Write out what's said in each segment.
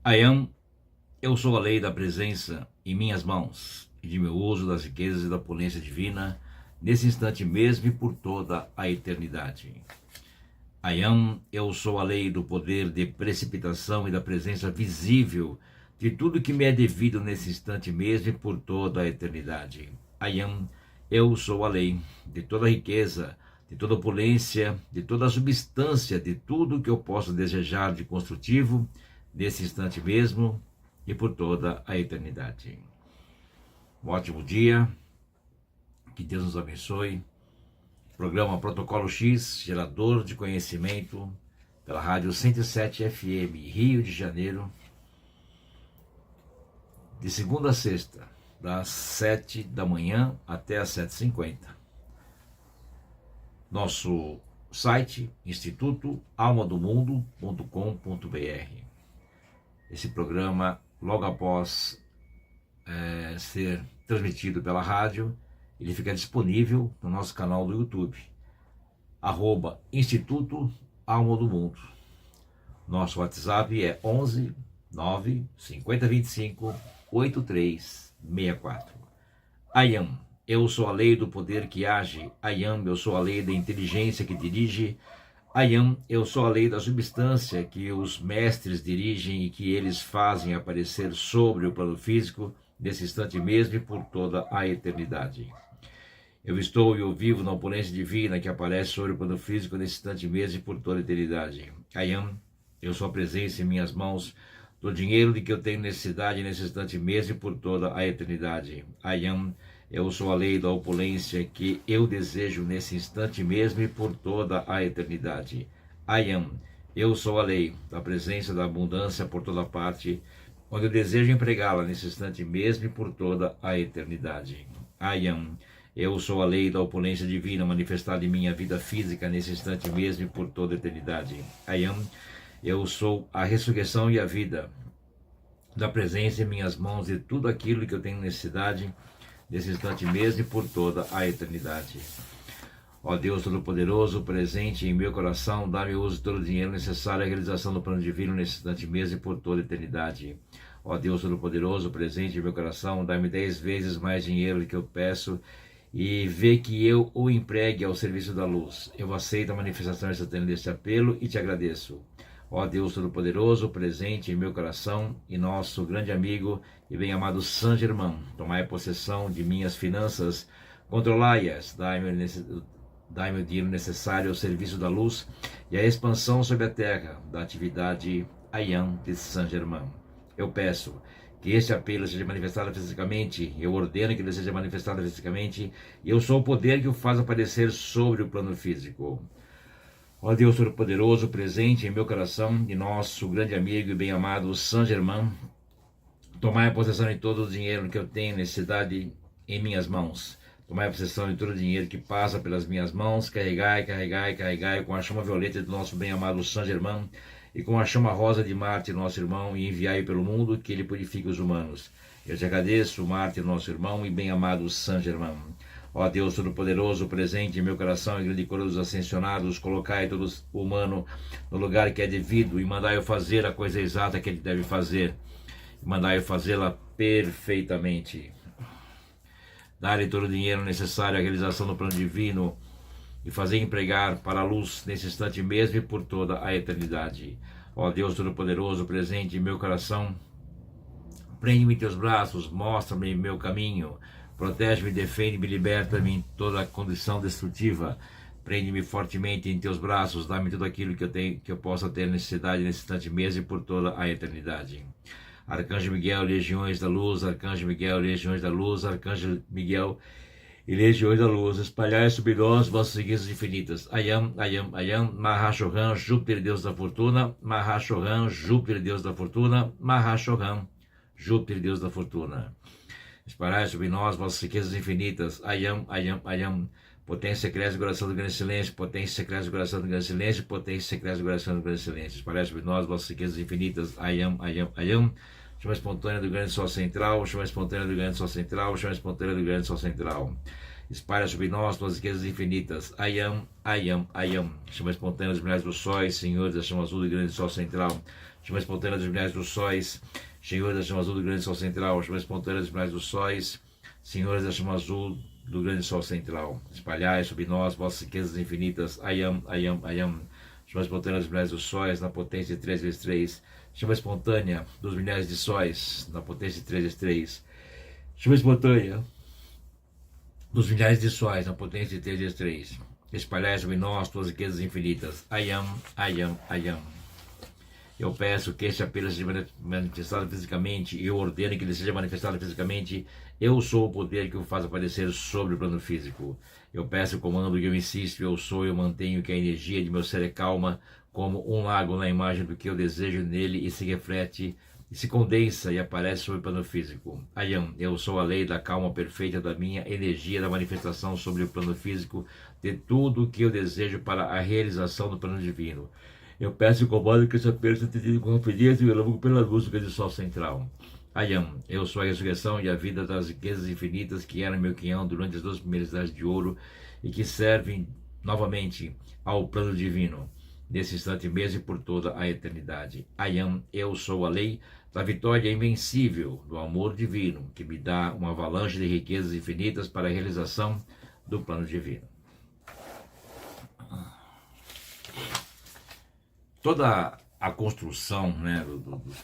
Ayam, eu sou a lei da presença em minhas mãos e de meu uso das riquezas e da opulência divina, nesse instante mesmo e por toda a eternidade. Ayam, eu sou a lei do poder de precipitação e da presença visível de tudo que me é devido nesse instante mesmo e por toda a eternidade. Ayam, eu sou a lei de toda a riqueza, de toda a opulência, de toda a substância, de tudo que eu posso desejar de construtivo, nesse instante mesmo e por toda a eternidade. Um ótimo dia, que Deus nos abençoe. Programa Protocolo X, gerador de conhecimento, pela Rádio 107 FM, Rio de Janeiro, de segunda a sexta, das 7 da manhã até as 7h50. Nosso site, institutoalmadomundo.com.br. Esse programa, logo após ser transmitido pela rádio, ele fica disponível no nosso canal do YouTube, @Instituto Alma do Mundo. Nosso WhatsApp é 11 9 50 25 8364. Ayam, eu sou a lei do poder que age. Ayam, eu sou a lei da inteligência que dirige. Ayam, eu sou a lei da substância que os mestres dirigem e que eles fazem aparecer sobre o plano físico, nesse instante mesmo e por toda a eternidade. Eu estou e eu vivo na opulência divina que aparece sobre o plano físico nesse instante mesmo e por toda a eternidade. Ayam, eu sou a presença em minhas mãos do dinheiro de que eu tenho necessidade nesse instante mesmo e por toda a eternidade. Ayam, eu sou a lei da opulência que eu desejo nesse instante mesmo e por toda a eternidade. Ayam, eu sou a lei da presença da abundância por toda parte, onde eu desejo empregá-la nesse instante mesmo e por toda a eternidade. Ayam, eu sou a lei da opulência divina manifestada em minha vida física nesse instante mesmo e por toda a eternidade. Ayam, eu sou a ressurreição e a vida da presença em minhas mãos de tudo aquilo que eu tenho necessidade nesse instante mesmo e por toda a eternidade. Ó Deus Todo-Poderoso, presente em meu coração, dá-me o uso de todo o dinheiro necessário à realização do plano divino nesse instante mesmo e por toda a eternidade. Ó Deus Todo-Poderoso, presente em meu coração, dá-me 10 vezes mais dinheiro do que eu peço e vê que eu o empregue ao serviço da luz. Eu aceito a manifestação instantânea deste apelo e te agradeço. Ó Deus Todo-Poderoso, presente em meu coração e nosso grande amigo e bem-amado Saint Germain, tomai possessão de minhas finanças, controlai-as, dai-me o dinheiro necessário ao serviço da luz e à expansão sobre a terra da atividade Ayam de Saint Germain. Eu peço que este apelo seja manifestado fisicamente, eu ordeno que ele seja manifestado fisicamente, e eu sou o poder que o faz aparecer sobre o plano físico. Ó Deus Todo-Poderoso, presente em meu coração e nosso grande amigo e bem-amado Saint Germain, tomai a possessão de todo o dinheiro que eu tenho necessidade em minhas mãos. Tomai a possessão de todo o dinheiro que passa pelas minhas mãos, carregai, carregai, carregai com a chama violeta do nosso bem-amado Saint Germain e com a chama rosa de Marte, nosso irmão, e enviai pelo mundo que ele purifique os humanos. Eu te agradeço, Marte, nosso irmão, e bem-amado Saint Germain. Ó Deus Todo-Poderoso, presente em meu coração e grande coroa dos ascensionados, colocai todo humano no lugar que é devido e mandai-o fazer a coisa exata que ele deve fazer, e mandai-o fazê-la perfeitamente. Dai-lhe todo o dinheiro necessário à realização do plano divino e fazer empregar para a luz nesse instante mesmo e por toda a eternidade. Ó Deus Todo-Poderoso, presente em meu coração, prende-me em teus braços, mostra-me meu caminho, protege-me, defende-me, liberta-me em toda a condição destrutiva, prende-me fortemente em teus braços, dá-me tudo aquilo que eu possa ter necessidade nesse instante mesmo e por toda a eternidade. Arcanjo Miguel, legiões da luz, Arcanjo Miguel, legiões da luz, Arcanjo Miguel e legiões da luz, espalhai sobre nós vossas riquezas infinitas. Ayam, Ayam, Ayam, Mahashohan, Júpiter, Deus da fortuna, Mahashohan, Júpiter, Deus da fortuna, Mahashohan, Júpiter, Deus da fortuna. Espalhai sobre nós vossas riquezas infinitas. Ayam, Ayam, Ayam, potência cresce no coração do grande silêncio, potência cresce no coração do grande silêncio, potência cresce no coração do grande silêncio. Espalhai sobre nós vossas riquezas infinitas. Ayam, Ayam, Ayam, chama espontânea do grande sol central, chama espontânea do grande sol central, chama espontânea do grande sol central. Espalha sobre nós tuas riquezas infinitas. Ayam, ayam, ayam. Chama espontânea dos milhares dos sóis, Senhor da chama azul do grande sol central. Chama espontânea dos milhares dos sóis, Senhor da chama azul do grande sol central. Chama espontânea dos milhares dos sóis, Senhores da chama azul do grande sol central. Espalhai sobre nós vossas riquezas infinitas. Ayam, ayam, ayam. Chama espontânea dos milhares dos sóis, na potência de 3 vezes 3. Chama espontânea dos milhares de sóis, na potência de 3 vezes 3. Chama espontânea dos milhares de sóis, na potência de 3 vezes 3. Espalhai sobre nós tuas riquezas infinitas. Ayam, ayam, ayam. Eu peço que este apelo seja manifestado fisicamente, e eu ordeno que ele seja manifestado fisicamente. Eu sou o poder que o faz aparecer sobre o plano físico. Eu peço o comando que eu insisto, eu sou, eu mantenho que a energia de meu ser é calma, como um lago na imagem do que eu desejo nele, e se reflete, e se condensa e aparece sobre o plano físico. Ayam, eu sou a lei da calma perfeita da minha energia da manifestação sobre o plano físico, de tudo o que eu desejo para a realização do plano divino. Eu peço e comando que essa perda seja entendida com rapidez e eu pela luz do grande sol central. Ayam, eu sou a ressurreição e a vida das riquezas infinitas que eram meu quinhão durante as 2 primeiras idades de ouro e que servem novamente ao plano divino, nesse instante mesmo e por toda a eternidade. Ayam, eu sou a lei da vitória invencível do amor divino, que me dá uma avalanche de riquezas infinitas para a realização do plano divino. Toda a construção, né,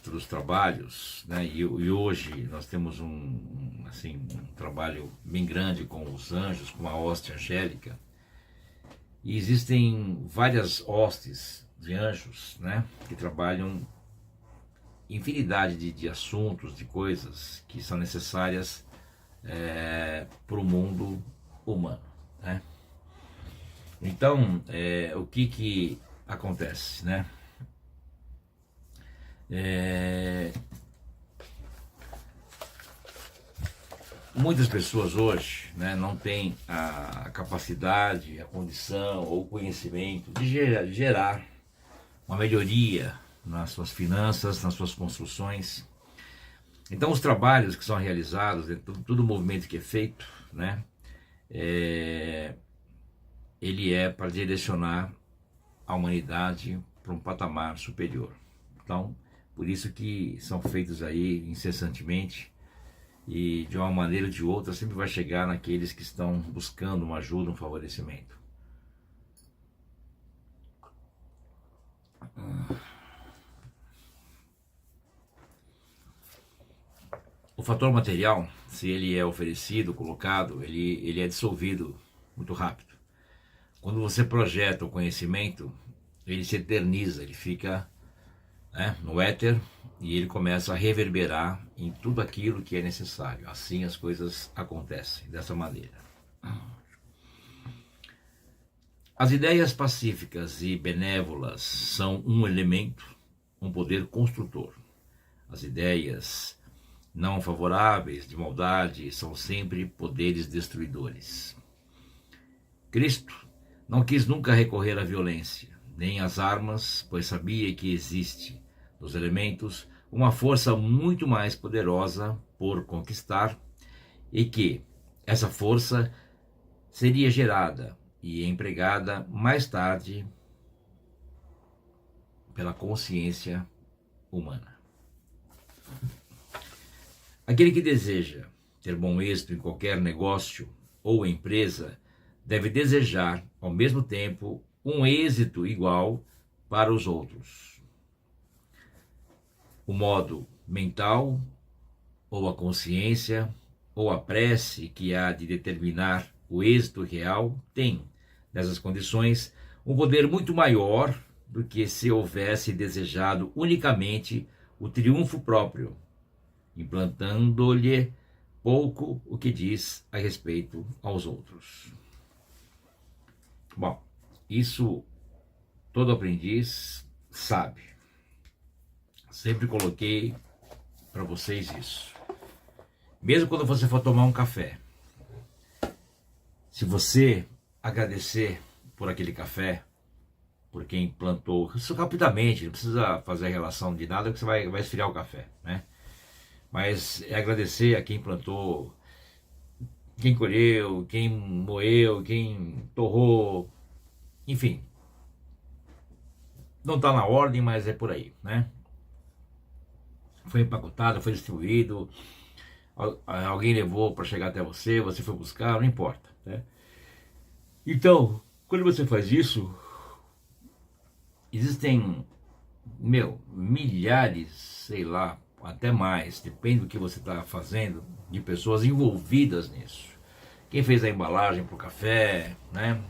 dos trabalhos, né, e hoje nós temos um trabalho bem grande com os anjos, com a hoste angélica, e existem várias hostes de anjos, né, que trabalham infinidade de assuntos, de coisas que são necessárias para o mundo humano, né? Então, o que acontece, né? Muitas pessoas hoje, né, não têm a capacidade, a condição ou o conhecimento de gerar uma melhoria nas suas finanças, nas suas construções. Então, os trabalhos que são realizados, todo o movimento que é feito, né, ele é para direcionar a humanidade para um patamar superior. Então, por isso que são feitos aí incessantemente, e de uma maneira ou de outra sempre vai chegar naqueles que estão buscando uma ajuda, um favorecimento. O fator material, se ele é oferecido, colocado, ele é dissolvido muito rápido. Quando você projeta o conhecimento, ele se eterniza, ele fica, né, no éter, e ele começa a reverberar em tudo aquilo que é necessário. Assim as coisas acontecem, dessa maneira. As ideias pacíficas e benévolas são um elemento, um poder construtor. As ideias não favoráveis, de maldade, são sempre poderes destruidores. Cristo não quis nunca recorrer à violência, nem às armas, pois sabia que existe nos elementos uma força muito mais poderosa por conquistar, e que essa força seria gerada e empregada mais tarde pela consciência humana. Aquele que deseja ter bom êxito em qualquer negócio ou empresa deve desejar, ao mesmo tempo, um êxito igual para os outros. O modo mental, ou a consciência, ou a prece que há de determinar o êxito real tem, nessas condições, um poder muito maior do que se houvesse desejado unicamente o triunfo próprio, implantando-lhe pouco o que diz a respeito aos outros. Bom, isso todo aprendiz sabe. Sempre coloquei para vocês isso. Mesmo quando você for tomar um café, se você agradecer por aquele café, por quem plantou, isso rapidamente, não precisa fazer a relação de nada, que você vai esfriar o café, né? Mas é agradecer a quem plantou quem colheu, quem moeu, quem torrou, enfim. Não está na ordem, mas é por aí, né? Foi empacotado, foi distribuído, alguém levou para chegar até você, você foi buscar, não importa, né? Então, quando você faz isso, existem, milhares, sei lá, até mais, depende do que você está fazendo, de pessoas envolvidas nisso. Quem fez a embalagem para o café, né?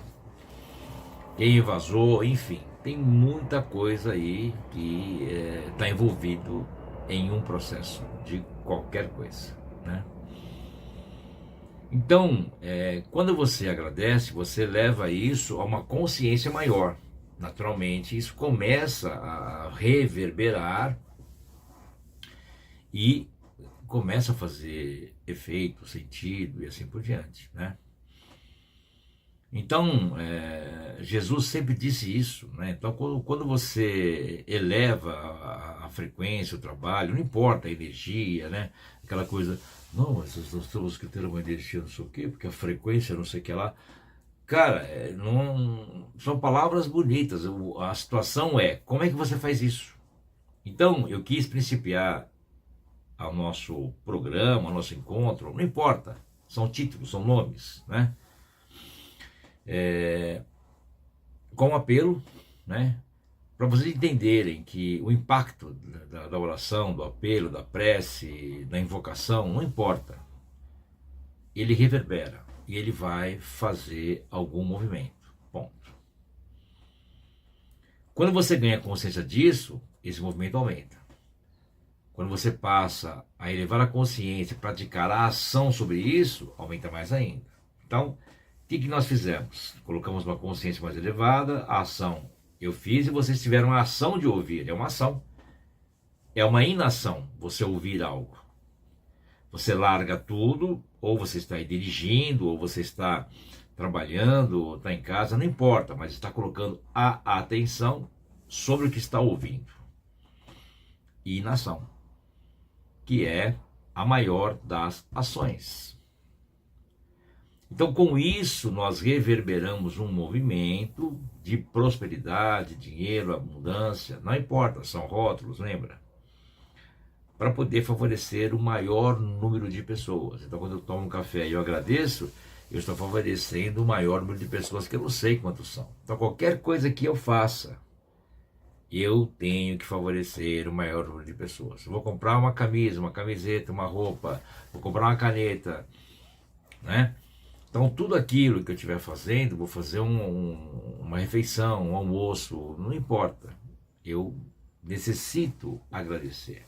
Quem vazou, enfim, tem muita coisa aí que está envolvido em um processo de qualquer coisa, né? Então, quando você agradece, você leva isso a uma consciência maior. Naturalmente, isso começa a reverberar e começa a fazer efeito, sentido e assim por diante, né? Então, Jesus sempre disse isso, né? Então, quando você eleva a frequência, o trabalho, não importa a energia, né? Aquela coisa, não, mas nós temos que ter uma energia não sei o quê, porque a frequência não sei o que lá. Cara, não, são palavras bonitas, a situação é, como é que você faz isso? Então, eu quis principiar ao nosso programa, ao nosso encontro, não importa, são títulos, são nomes, né? Com apelo, né? Para vocês entenderem que o impacto da oração, do apelo, da prece, da invocação, não importa. Ele reverbera e ele vai fazer algum movimento. Ponto. Quando você ganha consciência disso, esse movimento aumenta. Quando você passa a elevar a consciência e praticar a ação sobre isso, aumenta mais ainda. Então, o que nós fizemos? Colocamos uma consciência mais elevada, a ação eu fiz e vocês tiveram a ação de ouvir. É uma ação. É uma inação você ouvir algo. Você larga tudo, ou você está aí dirigindo, ou você está trabalhando, ou está em casa, não importa, mas está colocando a atenção sobre o que está ouvindo. E inação, que é a maior das ações. Então, com isso, nós reverberamos um movimento de prosperidade, dinheiro, abundância, não importa, são rótulos, lembra? Para poder favorecer o maior número de pessoas. Então, quando eu tomo um café e eu agradeço, eu estou favorecendo o maior número de pessoas que eu não sei quantos são. Então, qualquer coisa que eu faça, eu tenho que favorecer o maior número de pessoas. Eu vou comprar uma camisa, uma camiseta, uma roupa, vou comprar uma caneta, né? Então, tudo aquilo que eu estiver fazendo, vou fazer uma refeição, um almoço, não importa. Eu necessito agradecer.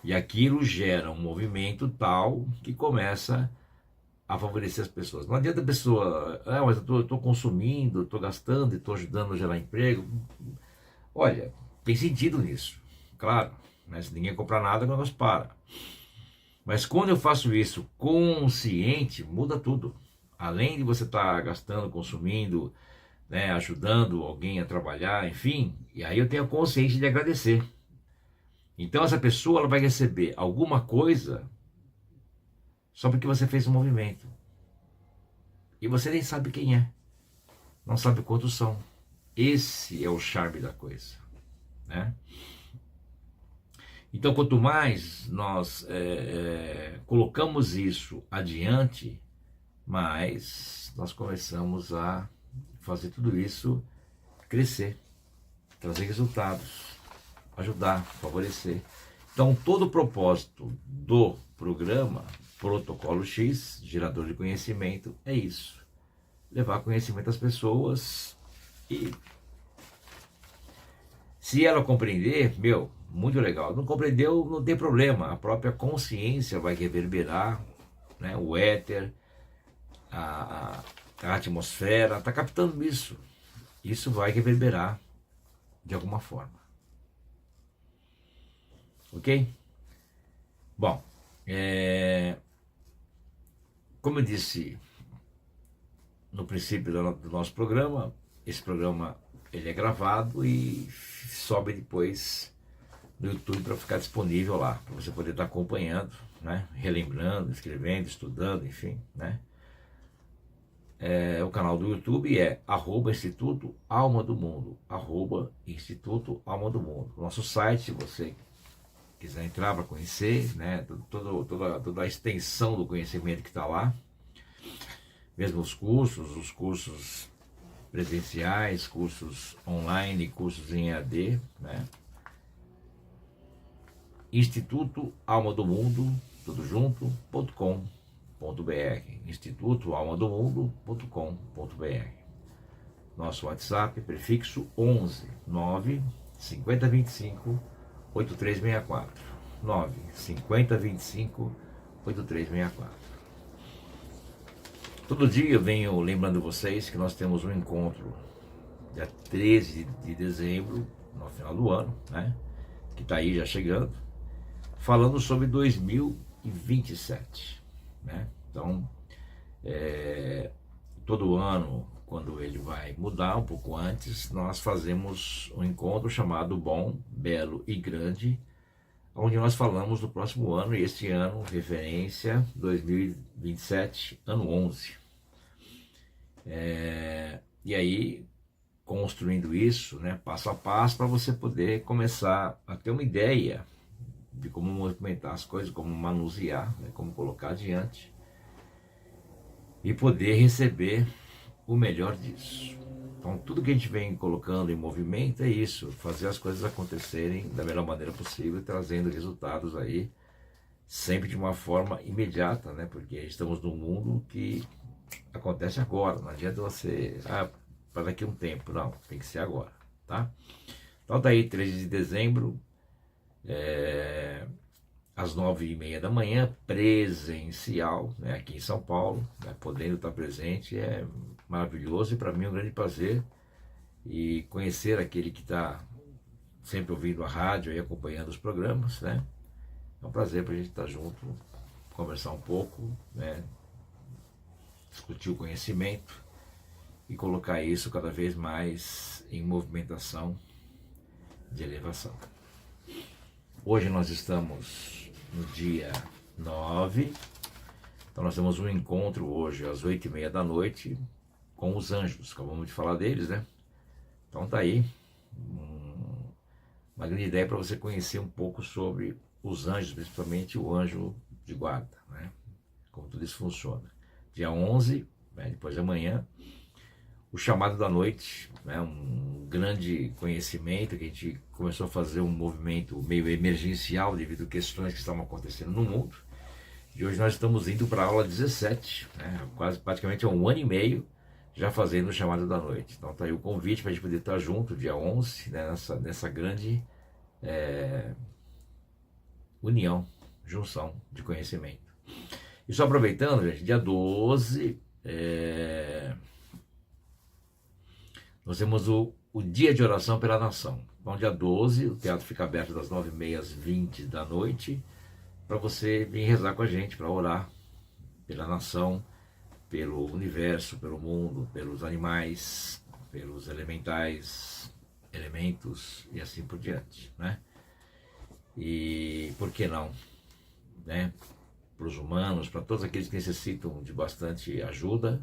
E aquilo gera um movimento tal que começa a favorecer as pessoas. Não adianta a pessoa, mas eu estou consumindo, estou gastando e estou ajudando a gerar emprego. Olha, tem sentido nisso, claro, né? Se ninguém comprar nada, o negócio para. Mas quando eu faço isso consciente, muda tudo. Além de você estar gastando, consumindo, né, ajudando alguém a trabalhar, enfim, e aí eu tenho a consciência de agradecer. Então essa pessoa ela vai receber alguma coisa só porque você fez um movimento. E você nem sabe quem é. Não sabe quantos são. Esse é o charme da coisa, né? Então, quanto mais nós colocamos isso adiante, mais nós começamos a fazer tudo isso crescer, trazer resultados, ajudar, favorecer. Então, todo o propósito do programa Protocolo X, Gerador de Conhecimento, é isso. Levar conhecimento às pessoas e, se ela compreender, muito legal. Não compreendeu, não tem problema. A própria consciência vai reverberar, né? O éter, a atmosfera, está captando isso. Isso vai reverberar de alguma forma. Ok? Bom, como eu disse no princípio do nosso programa, esse programa ele é gravado e sobe depois no YouTube para ficar disponível lá, para você poder estar acompanhando, né? Relembrando, escrevendo, estudando, enfim, né? O canal do YouTube é @Instituto Alma do Mundo, @Instituto Alma do Mundo. Nosso site, se você quiser entrar para conhecer, né? Toda a extensão do conhecimento que está lá, mesmo os cursos presenciais, cursos online, cursos em EAD, né? Instituto Alma do Mundo, tudo junto, .com.br, institutoalmadomundo.com.br. Nosso WhatsApp, prefixo 11 9 50 25 8364, 9 50 25 8364. Todo dia eu venho lembrando vocês que nós temos um encontro dia 13 de dezembro, no final do ano, né? Que está aí já chegando, falando sobre 2027, né? Então, todo ano, quando ele vai mudar um pouco antes, nós fazemos um encontro chamado Bom, Belo e Grande, onde nós falamos do próximo ano, e este ano, referência 2027, ano 11. E aí, construindo isso, né, passo a passo, para você poder começar a ter uma ideia de como movimentar as coisas, como manusear, né, como colocar adiante, e poder receber o melhor disso. Então, tudo que a gente vem colocando em movimento é isso, fazer as coisas acontecerem da melhor maneira possível, trazendo resultados aí, sempre de uma forma imediata, né? Porque estamos num mundo que acontece agora, não adianta você, para daqui a um tempo, não, tem que ser agora, tá? Então tá aí, 13 de dezembro, às 9h30 da manhã, presencial, né, aqui em São Paulo, né, podendo estar presente, é maravilhoso, e para mim é um grande prazer, e conhecer aquele que está sempre ouvindo a rádio e acompanhando os programas, né, é um prazer para a gente estar junto, conversar um pouco, né, discutir o conhecimento e colocar isso cada vez mais em movimentação de elevação. Hoje nós estamos no dia 9, então nós temos um encontro hoje às 8h30 da noite com os anjos, acabamos de falar deles, né? Então tá aí uma grande ideia para você conhecer um pouco sobre os anjos, principalmente o anjo de guarda, né? Como tudo isso funciona. Dia 11, né, depois de amanhã, o chamado da noite, né, um grande conhecimento, que a gente começou a fazer um movimento meio emergencial devido a questões que estavam acontecendo no mundo. E hoje nós estamos indo para a aula 17, né, praticamente há 1 ano e meio, já fazendo o chamado da noite. Então está aí o convite para a gente poder estar junto, dia 11, né, nessa grande união, junção de conhecimento. E só aproveitando, gente, dia 12, nós temos o dia de oração pela nação. Então, dia 12, o teatro fica aberto das 9h30 às 20 da noite, para você vir rezar com a gente, para orar pela nação, pelo universo, pelo mundo, pelos animais, pelos elementais, elementos e assim por diante, né? E por que não, né? Para os humanos, para todos aqueles que necessitam de bastante ajuda,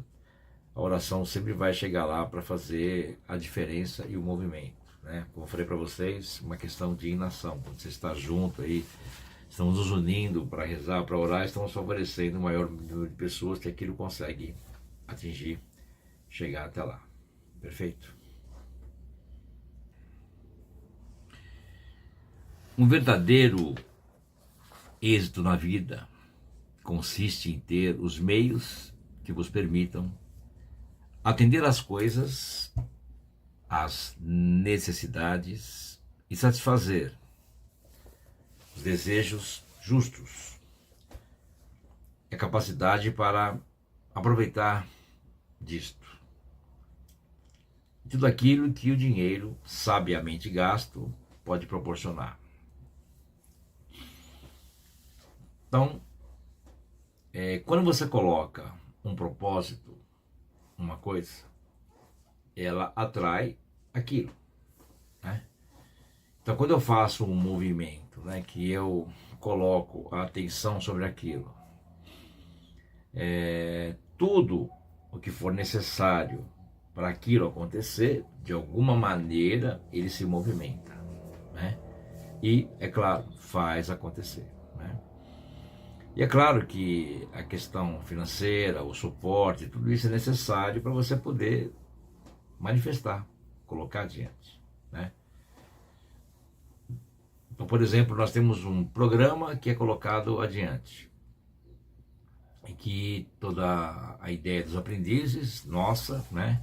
a oração sempre vai chegar lá para fazer a diferença e o movimento, né? Como eu falei para vocês, uma questão de inação. Quando você está junto aí, estamos nos unindo para rezar, para orar, estamos favorecendo o maior número de pessoas que aquilo consegue atingir, chegar até lá. Perfeito? Um verdadeiro êxito na vida consiste em ter os meios que vos permitam atender às coisas, às necessidades e satisfazer os desejos justos. É capacidade para aproveitar disto. Tudo aquilo que o dinheiro, sabiamente gasto, pode proporcionar. Então, quando você coloca um propósito, uma coisa, ela atrai aquilo, né? Então, quando eu faço um movimento, né, que eu coloco a atenção sobre aquilo, tudo o que for necessário para aquilo acontecer, de alguma maneira ele se movimenta, né? E, é claro, faz acontecer, né? E é claro que a questão financeira, o suporte, tudo isso é necessário para você poder manifestar, colocar adiante, né? Então, por exemplo, nós temos um programa que é colocado adiante, em que toda a ideia dos aprendizes, nossa, né,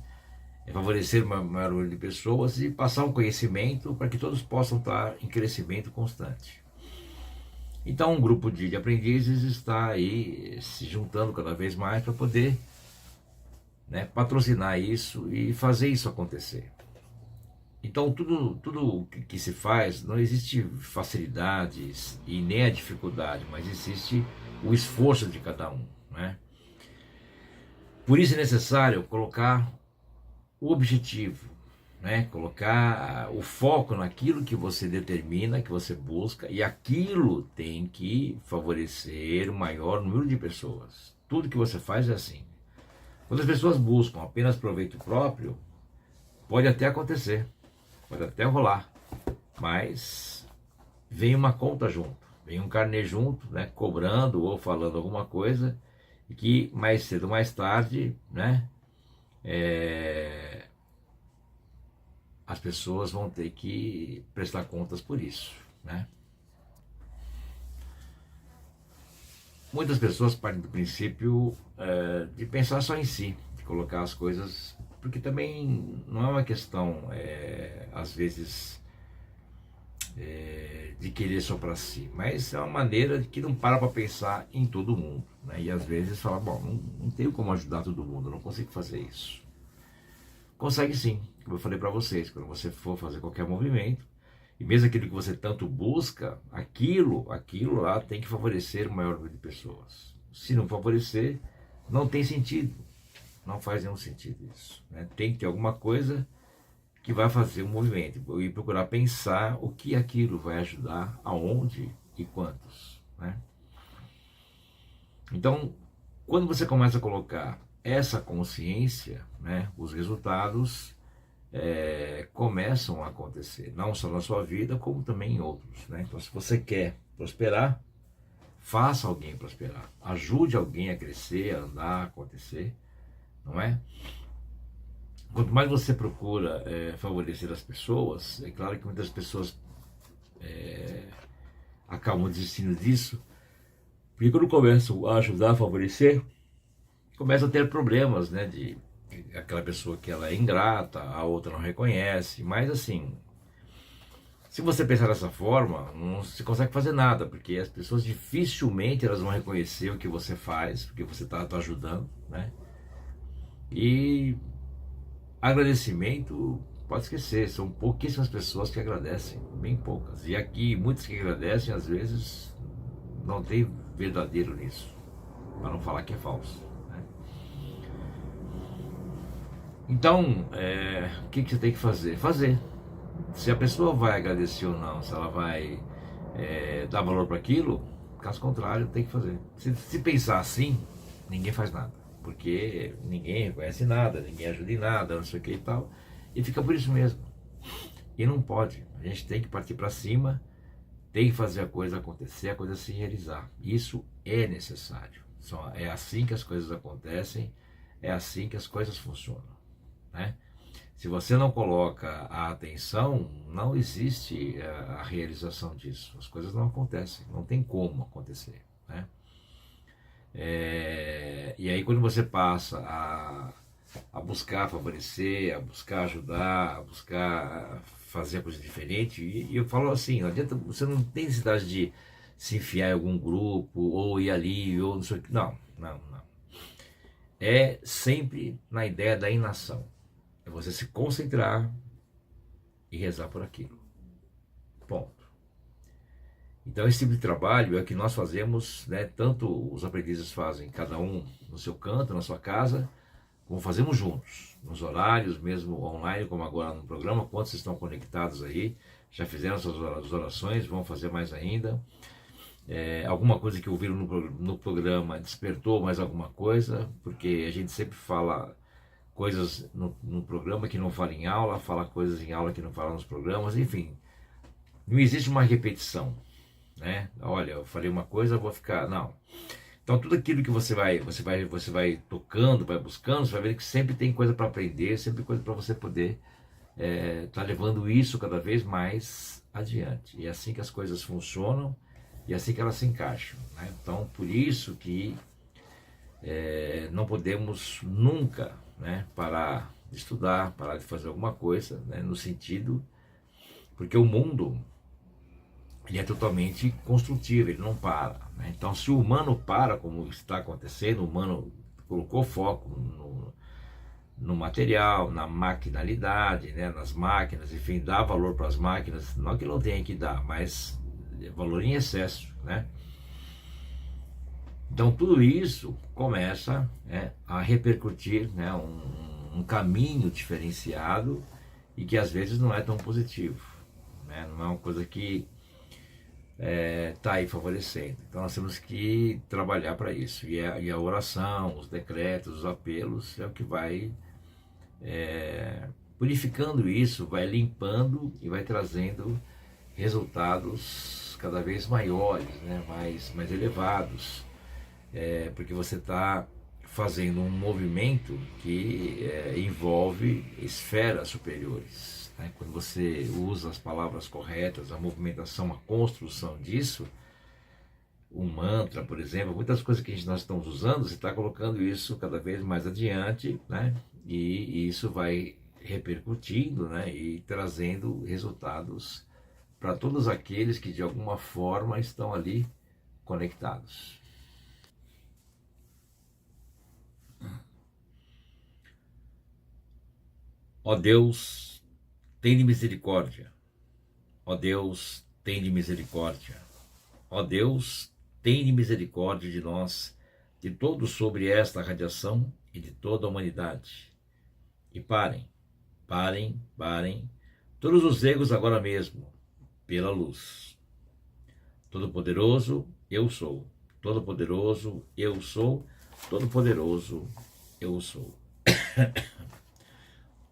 é favorecer uma maior número de pessoas e passar um conhecimento para que todos possam estar em crescimento constante. Então, um grupo de aprendizes está aí se juntando cada vez mais para poder, né, patrocinar isso e fazer isso acontecer. Então, tudo que se faz, não existe facilidades e nem a dificuldade, mas existe o esforço de cada um, né? Por isso é necessário colocar o objetivo, né? Colocar o foco naquilo que você determina, que você busca, e aquilo tem que favorecer o maior número de pessoas. Tudo que você faz é assim. Quando as pessoas buscam apenas proveito próprio, pode até acontecer, pode até rolar, mas vem uma conta junto, vem um carnê junto, né, cobrando ou falando alguma coisa, e que mais cedo ou mais tarde, né, as pessoas vão ter que prestar contas por isso, né? Muitas pessoas partem do princípio de pensar só em si, de colocar as coisas, porque também não é uma questão, às vezes, de querer só para si, mas é uma maneira de que não para pensar em todo mundo, né? E às vezes fala, bom, não tenho como ajudar todo mundo, não consigo fazer isso. Consegue sim, como eu falei para vocês, quando você for fazer qualquer movimento, e mesmo aquilo que você tanto busca, aquilo lá tem que favorecer o maior número de pessoas. Se não favorecer, não tem sentido, não faz nenhum sentido isso, né? Tem que ter alguma coisa que vai fazer um movimento e procurar pensar o que aquilo vai ajudar, aonde e quantos, né? Então, quando você começa a colocar essa consciência, né, os resultados começam a acontecer, não só na sua vida, como também em outros, né? Então, se você quer prosperar, faça alguém prosperar, ajude alguém a crescer, a andar, a acontecer, não é? Quanto mais você procura favorecer as pessoas, é claro que muitas pessoas acabam desistindo disso, porque quando começam a ajudar a favorecer, começam a ter problemas, né, de aquela pessoa que ela é ingrata, a outra não reconhece, mas assim, se você pensar dessa forma, não se consegue fazer nada, porque as pessoas dificilmente elas vão reconhecer o que você faz, porque você está ajudando, né? E agradecimento, pode esquecer, são pouquíssimas pessoas que agradecem, bem poucas. E aqui, muitas que agradecem, às vezes, não tem verdadeiro nisso, para não falar que é falso, né? Então, o que você tem que fazer? Fazer. Se a pessoa vai agradecer ou não, se ela vai dar valor para aquilo, caso contrário, tem que fazer. Se pensar assim, ninguém faz nada, porque ninguém reconhece nada, ninguém ajuda em nada, não sei o que e tal, e fica por isso mesmo. E não pode, a gente tem que partir para cima, tem que fazer a coisa acontecer, a coisa se realizar. Isso é necessário. É assim que as coisas acontecem, é assim que as coisas funcionam, né? Se você não coloca a atenção, não existe a realização disso. As coisas não acontecem, não tem como acontecer, né? E aí quando você passa a buscar favorecer, a buscar ajudar, a buscar fazer coisa diferente, e eu falo assim, não adianta, você não tem necessidade de se enfiar em algum grupo, ou ir ali, ou não sei o que, não. É sempre na ideia da inação. É você se concentrar e rezar por aquilo. Ponto. Então esse tipo de trabalho é o que nós fazemos, né? Tanto os aprendizes fazem, cada um no seu canto, na sua casa, como fazemos juntos, nos horários, mesmo online, como agora no programa. Quantos estão conectados aí? já fizeram suas orações, vão fazer mais ainda. Alguma coisa que ouviram no programa despertou mais alguma coisa, porque a gente sempre fala coisas no programa que não fala em aula, fala coisas em aula que não fala nos programas, enfim, não existe uma repetição, né? Olha, eu falei uma coisa, eu vou ficar, não. Então tudo aquilo que você vai tocando, vai buscando, você vai ver que sempre tem coisa para aprender, sempre coisa para você poder tá levando isso cada vez mais adiante. E é assim que as coisas funcionam e é assim que elas se encaixam, né? Então por isso que não podemos nunca, né, parar de estudar, parar de fazer alguma coisa, né, no sentido, porque o mundo ele é totalmente construtivo, ele não para, né? Então se o humano para, como está acontecendo, o humano colocou foco no material, na maquinalidade, né, nas máquinas, enfim, dá valor para as máquinas, não que não tenha que dar, mas valor em excesso, né? Então tudo isso começa, a repercutir, né, um caminho diferenciado e que às vezes não é tão positivo, né? Não é uma coisa que está aí favorecendo. Então nós temos que trabalhar para isso. E a oração, os decretos, os apelos é o que vai purificando isso, vai limpando e vai trazendo resultados cada vez maiores, né? mais elevados. Porque você está fazendo um movimento que envolve esferas superiores, né? Quando você usa as palavras corretas, a movimentação, a construção disso, um mantra, por exemplo, muitas coisas que nós estamos usando, você está colocando isso cada vez mais adiante, né? E isso vai repercutindo, né? E trazendo resultados para todos aqueles que de alguma forma estão ali conectados. Ó Deus, tende misericórdia. Ó Deus, tende misericórdia. Ó Deus, tende misericórdia de nós, de todos sobre esta radiação e de toda a humanidade. E parem, todos os egos agora mesmo, pela luz. Todo-Poderoso, eu sou. Todo-Poderoso, eu sou. Todo-Poderoso, eu sou.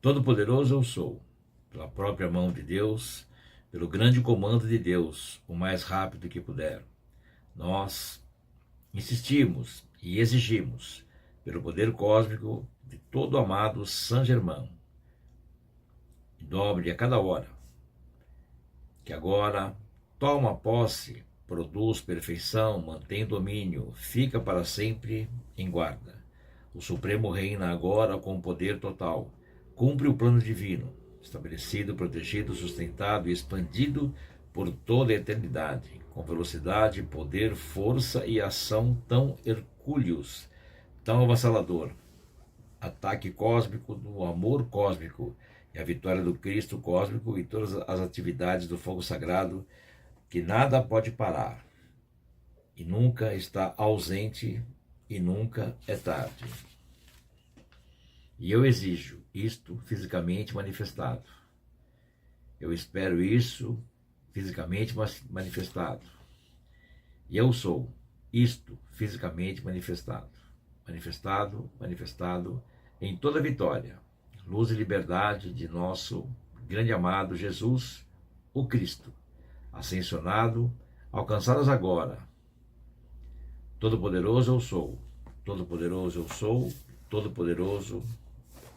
Todo-Poderoso eu sou, pela própria mão de Deus, pelo grande comando de Deus, o mais rápido que puder. Nós insistimos e exigimos, pelo poder cósmico de todo o amado Saint Germain, dobre a cada hora, que agora toma posse, produz perfeição, mantém domínio, fica para sempre em guarda. O Supremo reina agora com poder total. Cumpre o plano divino, estabelecido, protegido, sustentado e expandido por toda a eternidade, com velocidade, poder, força e ação tão hercúleos, tão avassalador. Ataque cósmico do amor cósmico e a vitória do Cristo cósmico e todas as atividades do fogo sagrado, que nada pode parar e nunca está ausente e nunca é tarde. E eu exijo isto fisicamente manifestado. Eu espero isso fisicamente manifestado. E eu sou isto fisicamente manifestado. Manifestado em toda vitória, luz e liberdade de nosso grande amado Jesus, o Cristo, ascensionado, alcançadas agora. Todo-Poderoso eu sou. Todo-Poderoso eu sou. Todo-Poderoso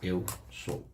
eu sou.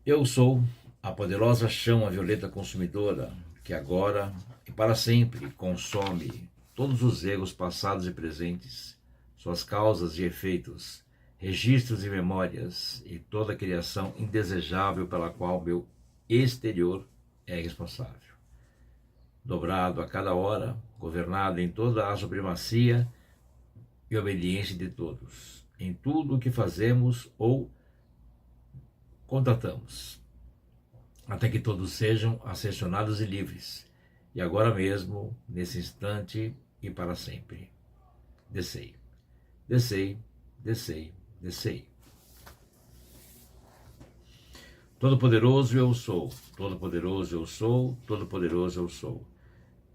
Eu sou a poderosa chama violeta consumidora que agora e para sempre consome todos os erros passados e presentes, suas causas e efeitos, registros e memórias e toda a criação indesejável pela qual meu exterior é responsável. Dobrado a cada hora, governado em toda a supremacia e obediência de todos, em tudo o que fazemos ou contatamos, até que todos sejam ascensionados e livres, e agora mesmo, nesse instante e para sempre. Descei, descei, descei, descei. Todo-poderoso eu sou, todo-poderoso eu sou, todo-poderoso eu sou.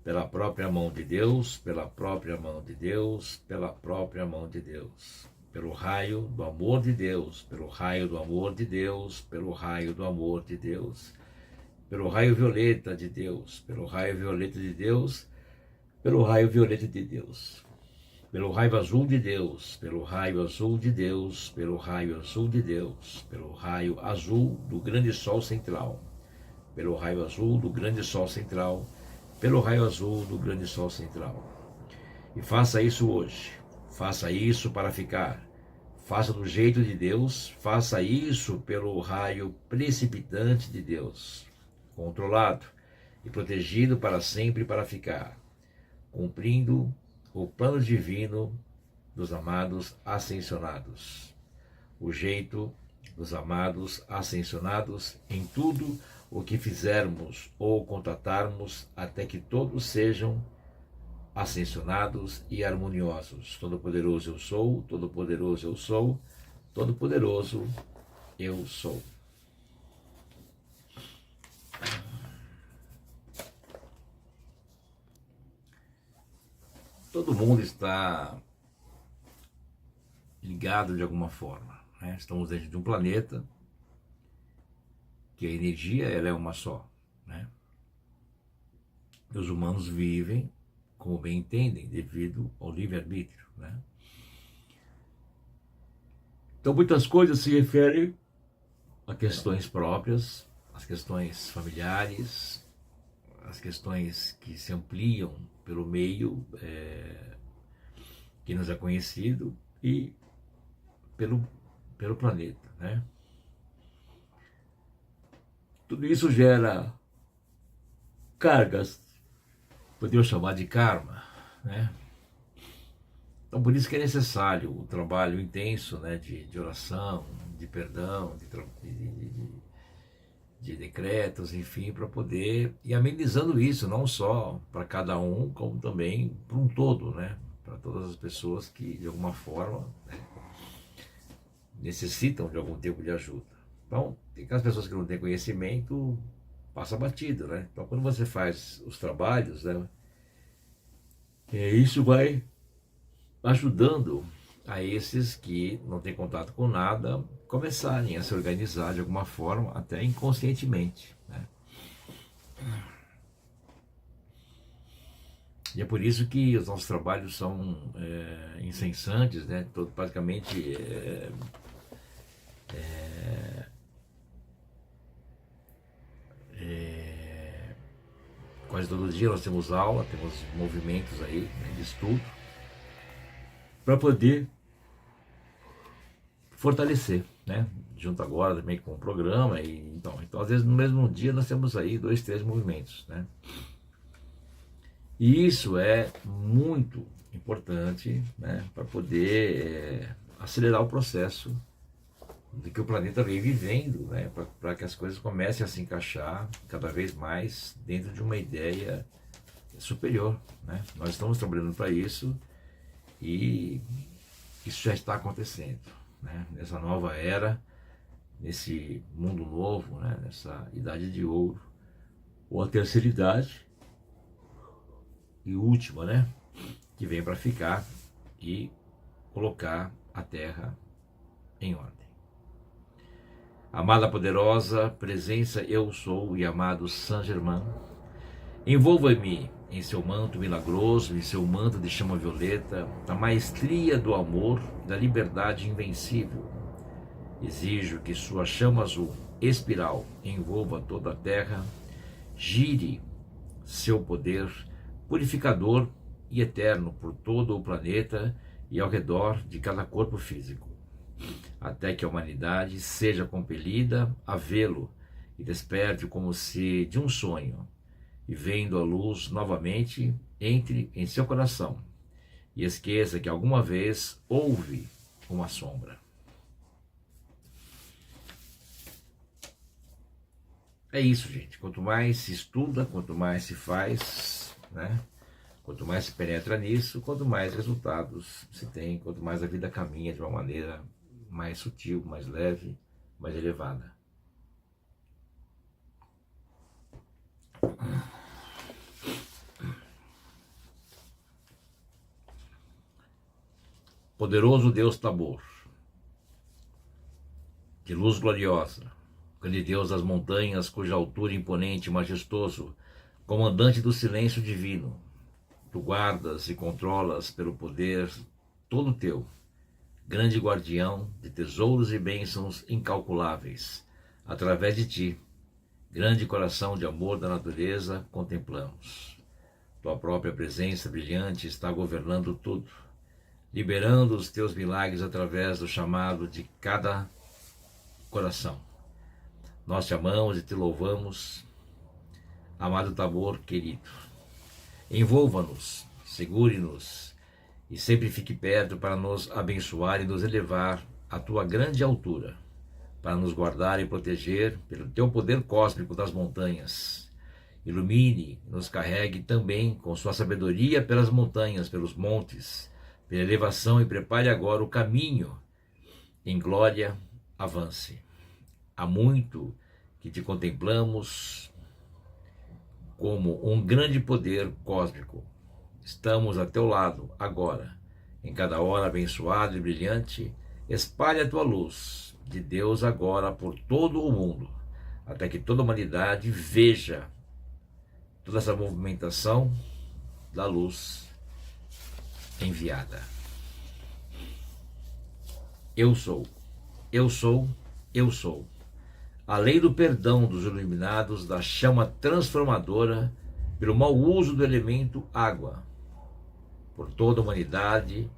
Pela própria mão de Deus, pela própria mão de Deus, pela própria mão de Deus. Pelo raio do amor de Deus, pelo raio do amor de Deus, pelo raio do amor de Deus. Pelo raio violeta de Deus, pelo raio violeta de Deus, pelo raio violeta de Deus. Pelo raio azul de Deus, pelo raio azul de Deus, pelo raio azul de Deus, pelo raio azul do grande sol central, pelo raio azul do grande sol central, pelo raio azul do grande sol central. E faça isso hoje, faça isso para ficar, faça do jeito de Deus, faça isso pelo raio precipitante de Deus, controlado e protegido para sempre para ficar, cumprindo o plano divino dos amados ascensionados, o jeito dos amados ascensionados em tudo o que fizermos ou contatarmos, até que todos sejam ascensionados e harmoniosos. Todo-poderoso eu sou, todo-poderoso eu sou, todo-poderoso eu sou. Todo mundo está ligado de alguma forma, né? Estamos dentro de um planeta que a energia ela é uma só, né? E os humanos vivem como bem entendem, devido ao livre-arbítrio, né? Então muitas coisas se referem a questões próprias, as questões familiares, as questões que se ampliam pelo meio que nos é conhecido e pelo planeta, né? Tudo isso gera cargas, podemos chamar de karma, né? Então por isso que é necessário o trabalho intenso, né, de oração, de perdão, de decretos, enfim, para poder ir amenizando isso, não só para cada um, como também para um todo, né? Para todas as pessoas que, de alguma forma, né, necessitam de algum tipo de ajuda. Então, tem aquelas pessoas que não têm conhecimento, passa batido, né? Então, quando você faz os trabalhos, né, isso vai ajudando a esses que não têm contato com nada começarem a se organizar de alguma forma, até inconscientemente, né? E é por isso que os nossos trabalhos são incessantes, né? Basicamente quase todo dia nós temos aula, temos movimentos aí, né, de estudo, para poder fortalecer, né? Junto agora também com o programa, então às vezes no mesmo dia nós temos aí 2, 3 movimentos, né? E isso é muito importante, né, para poder acelerar o processo de que o planeta vem vivendo, né, para que as coisas comecem a se encaixar cada vez mais dentro de uma ideia superior, né? Nós estamos trabalhando para isso e isso já está acontecendo, né? Nessa nova era, nesse mundo novo, né? Nessa idade de ouro, ou a terceira idade e última, né? Que vem para ficar e colocar a Terra em ordem. Amada poderosa presença eu sou e amado Saint Germain, envolva-me em seu manto milagroso, em seu manto de chama violeta, da maestria do amor e da liberdade invencível. Exijo que sua chama azul, espiral, envolva toda a terra, gire seu poder purificador e eterno por todo o planeta e ao redor de cada corpo físico, até que a humanidade seja compelida a vê-lo e desperte como se de um sonho, e vendo a luz novamente, entre em seu coração e esqueça que alguma vez houve uma sombra. é isso, gente. Quanto mais se estuda, quanto mais se faz, né? Quanto mais se penetra nisso, quanto mais resultados se tem, quanto mais a vida caminha de uma maneira mais sutil, mais leve, mais elevada. Poderoso Deus Tabor, de luz gloriosa, grande Deus das montanhas, cuja altura imponente e majestoso, comandante do silêncio divino, tu guardas e controlas pelo poder todo teu, grande guardião de tesouros e bênçãos incalculáveis. Através de ti, grande coração de amor da natureza, contemplamos. Tua própria presença brilhante está governando tudo, liberando os teus milagres através do chamado de cada coração. Nós te amamos e te louvamos, amado Tabor querido. Envolva-nos, segure-nos e sempre fique perto para nos abençoar e nos elevar à tua grande altura, para nos guardar e proteger pelo teu poder cósmico das montanhas. Ilumine, nos carregue também com sua sabedoria pelas montanhas, pelos montes, pela elevação, e prepare agora o caminho. Em glória, avance. Há muito que te contemplamos como um grande poder cósmico. Estamos a teu lado agora. Em cada hora abençoada e brilhante, espalhe a tua luz de Deus agora por todo o mundo, até que toda a humanidade veja toda essa movimentação da luz enviada. Eu sou, eu sou, eu sou. A lei do perdão dos iluminados, da chama transformadora, pelo mau uso do elemento água, por toda a humanidade,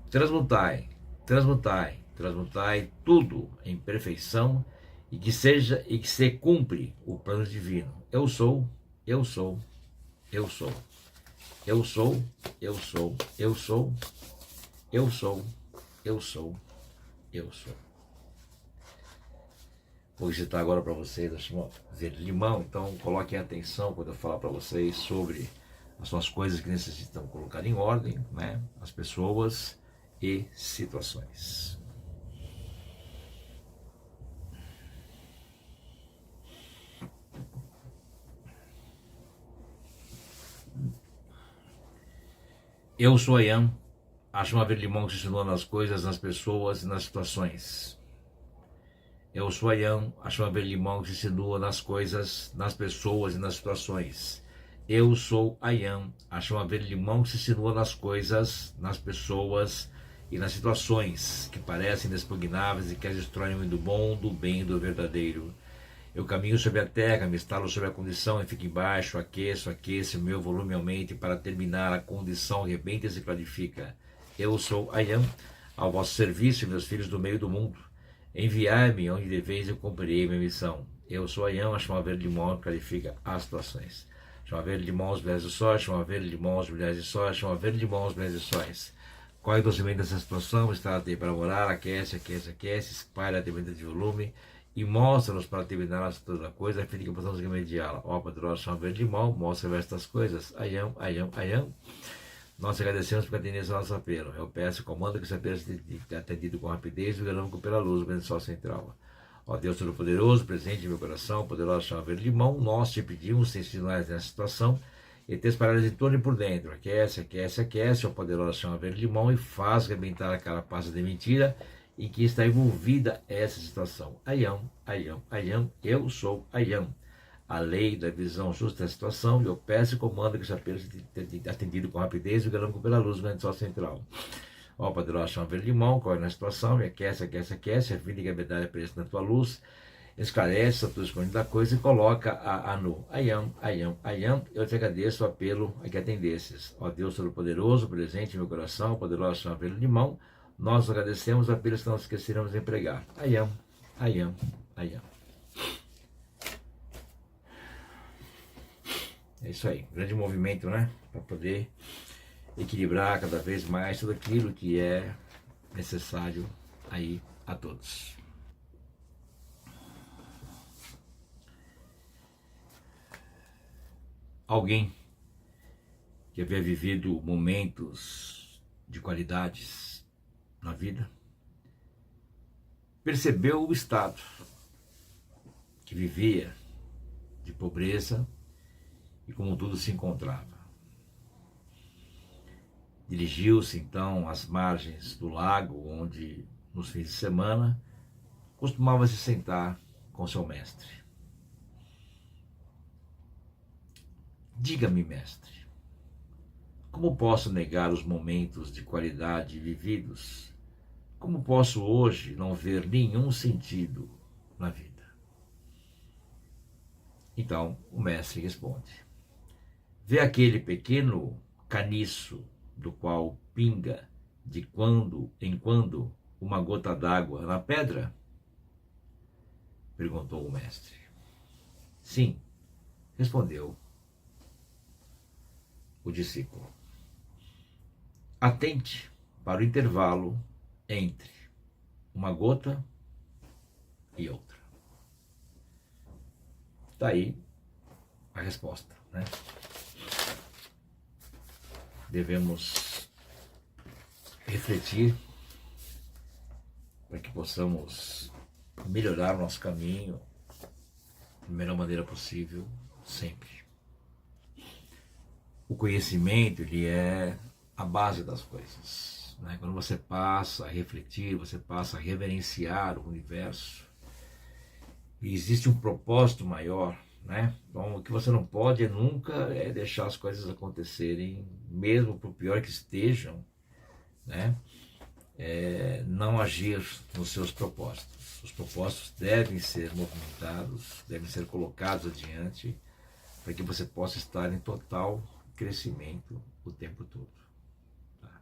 transmutai, transmutai, transmutai tudo em perfeição, e que se cumpre o plano divino. Eu sou, eu sou, eu sou. Eu sou, eu sou, eu sou, eu sou, eu sou, eu sou. Vou digitar agora para vocês, verde limão, então coloquem atenção quando eu falar para vocês sobre as suas coisas que necessitam colocar em ordem, né? As pessoas e situações. Eu sou Ayam, a chama verde limão que se ensinou nas coisas, nas pessoas e nas situações. Eu sou Ayam, a chama verde limão que se insinua nas coisas, nas pessoas e nas situações. Eu sou Ayam, a chama verde limão que se insinua nas coisas, nas pessoas e nas situações que parecem inexpugnáveis e que as destroem do bom, do bem e do verdadeiro. Eu caminho sobre a terra, me instalo sobre a condição e fico embaixo, aqueço, o meu volume aumente para terminar a condição, rebenta e se clarifica. Eu sou Ayam, ao vosso serviço, meus filhos do meio do mundo. Enviai-me onde deveis e eu cumprirei minha missão. Eu sou Ayam, a chama verde limão que clarifica as situações. Chama verde limão, os brilhos de sóis, chama verde limão, os brilhos de sóis, chama verde limão, os brilhos de sóis. Qual é o docimento dessa situação? Está a ter para morar, aquece, espalha a demanda de volume e mostra-nos para terminar toda a coisa, a fim de que possamos remediá-la. Ó poderosa chama verde limão, mostra estas coisas. Ayam, Ayam, Ayam. Nós agradecemos por atender ao nosso apelo. Eu peço e comando que esse apelo seja atendido com rapidez e ganhamos pela luz do sol central. Ó Deus Todo-Poderoso, presente em meu coração, poderosa chama verde limão, nós te pedimos, sem sinais nessa situação, e te espalhares em torno e por dentro. Aquece, ó poderosa chama verde limão, e faz arrebentar a carapaça de mentira em que está envolvida essa situação. Ayam, Ayam, Ayam, eu sou Ayam. A lei da visão justa da situação, eu peço e comando que esse apelo seja atendido com rapidez e ganhamos pela luz do grande sol central. Ó poderosa chama verde limão, corre na situação, e aquece, a fim de que a verdade apareça na tua luz, esclarece a tua escondida da coisa e coloca a nu. Ayam, Ayam, Ayam, eu te agradeço o apelo a que atendesses. Ó Deus Todo-Poderoso, presente em meu coração, poderosa chama verde limão, nós agradecemos o apelo que não esqueceremos de pregar. Ayam, Ayam, Ayam. É isso aí, grande movimento, né? Para poder equilibrar cada vez mais tudo aquilo que é necessário aí a todos. alguém que havia vivido momentos de qualidades na vida, percebeu o estado que vivia de pobreza e como tudo se encontrava. Dirigiu-se então às margens do lago, onde nos fins de semana costumava se sentar com seu mestre. Diga-me, mestre, como posso negar os momentos de qualidade vividos? Como posso hoje não ver nenhum sentido na vida? Então o mestre responde: vê aquele pequeno caniço do qual pinga de quando em quando uma gota d'água na pedra? Perguntou o mestre. Sim, respondeu o discípulo. Atente para o intervalo entre uma gota e outra. Está aí a resposta, né? Devemos refletir para que possamos melhorar o nosso caminho da melhor maneira possível, sempre. O conhecimento, ele é a base das coisas, né? Quando você passa a refletir, você passa a reverenciar o universo, e existe um propósito maior, né? Então, o que você não pode nunca é deixar as coisas acontecerem, mesmo por pior que estejam, né? Não agir nos seus propósitos. Os propósitos devem ser movimentados, devem ser colocados adiante, para que você possa estar em total crescimento o tempo todo. Tá?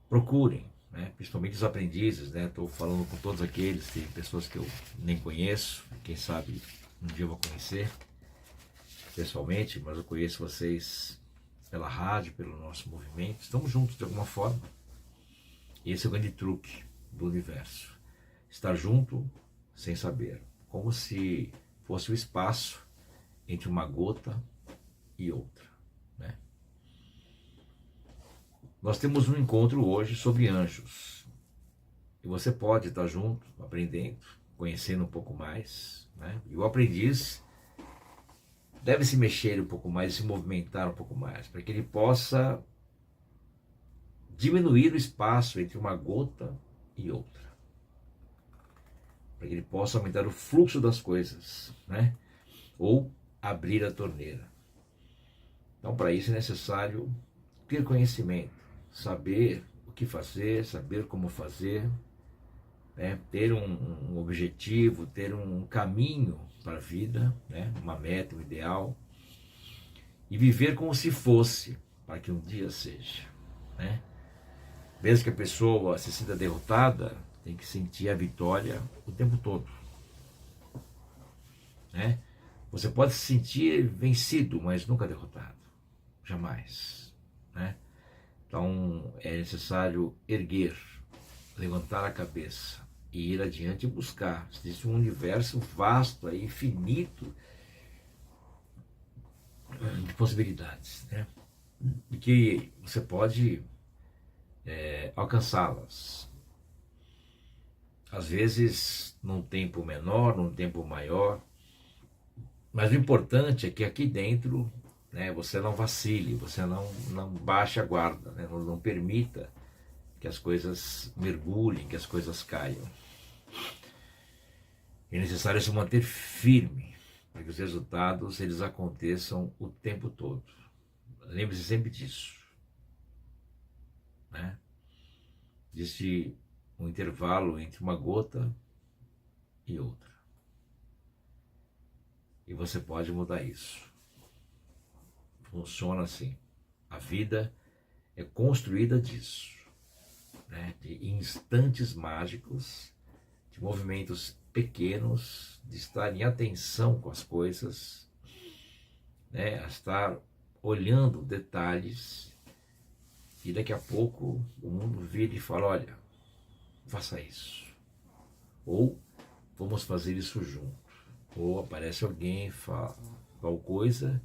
Procurem, né? Principalmente os aprendizes, né? Estou falando com todos aqueles, tem pessoas que eu nem conheço, quem sabe um dia eu vou conhecer pessoalmente, mas eu conheço vocês pela rádio, pelo nosso movimento, estamos juntos de alguma forma. E esse é o grande truque do universo, estar junto sem saber, como se fosse o espaço entre uma gota e outra, né? Nós temos um encontro hoje sobre anjos, e você pode estar junto, aprendendo, conhecendo um pouco mais, né? E o aprendiz deve se mexer um pouco mais, se movimentar um pouco mais, para que ele possa diminuir o espaço entre uma gota e outra, para que ele possa aumentar o fluxo das coisas, né? Ou abrir a torneira. Então, para isso é necessário ter conhecimento, saber o que fazer, saber como fazer, né? Ter um objetivo, ter um caminho para a vida, né? Uma meta, um ideal, e viver como se fosse, para que um dia seja, né? Mesmo que a pessoa se sinta derrotada, tem que sentir a vitória o tempo todo, né? Você pode se sentir vencido, mas nunca derrotado, jamais, né? Então é necessário erguer, levantar a cabeça e ir adiante e buscar. Existe um universo vasto, aí, infinito de possibilidades, né? E que você pode alcançá-las. Às vezes num tempo menor, num tempo maior, mas o importante é que aqui dentro, né, você não vacile, você não baixe a guarda, né, não permita que as coisas mergulhem, que as coisas caiam. É necessário se manter firme para que os resultados eles aconteçam o tempo todo. Lembre-se sempre disso, né? Existe um intervalo entre uma gota e outra. E você pode mudar isso. Funciona assim. A vida é construída disso, né? De instantes mágicos, de movimentos pequenos, de estar em atenção com as coisas, né? A estar olhando detalhes, e daqui a pouco o mundo vira e fala: olha, faça isso. Ou vamos fazer isso junto. Ou aparece alguém e fala: tal coisa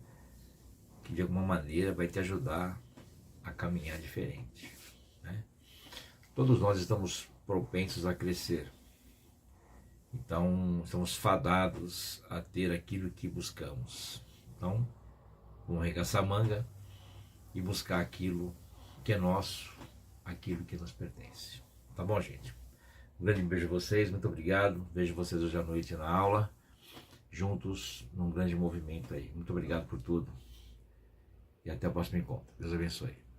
que de alguma maneira vai te ajudar a caminhar diferente, né? Todos nós estamos propensos a crescer, então estamos fadados a ter aquilo que buscamos. Então, vamos arregaçar a manga e buscar aquilo que é nosso, aquilo que nos pertence. Tá bom, gente? Um grande beijo a vocês, muito obrigado. Vejo vocês hoje à noite na aula, juntos num grande movimento aí. Muito obrigado por tudo e até o próximo encontro. Deus abençoe.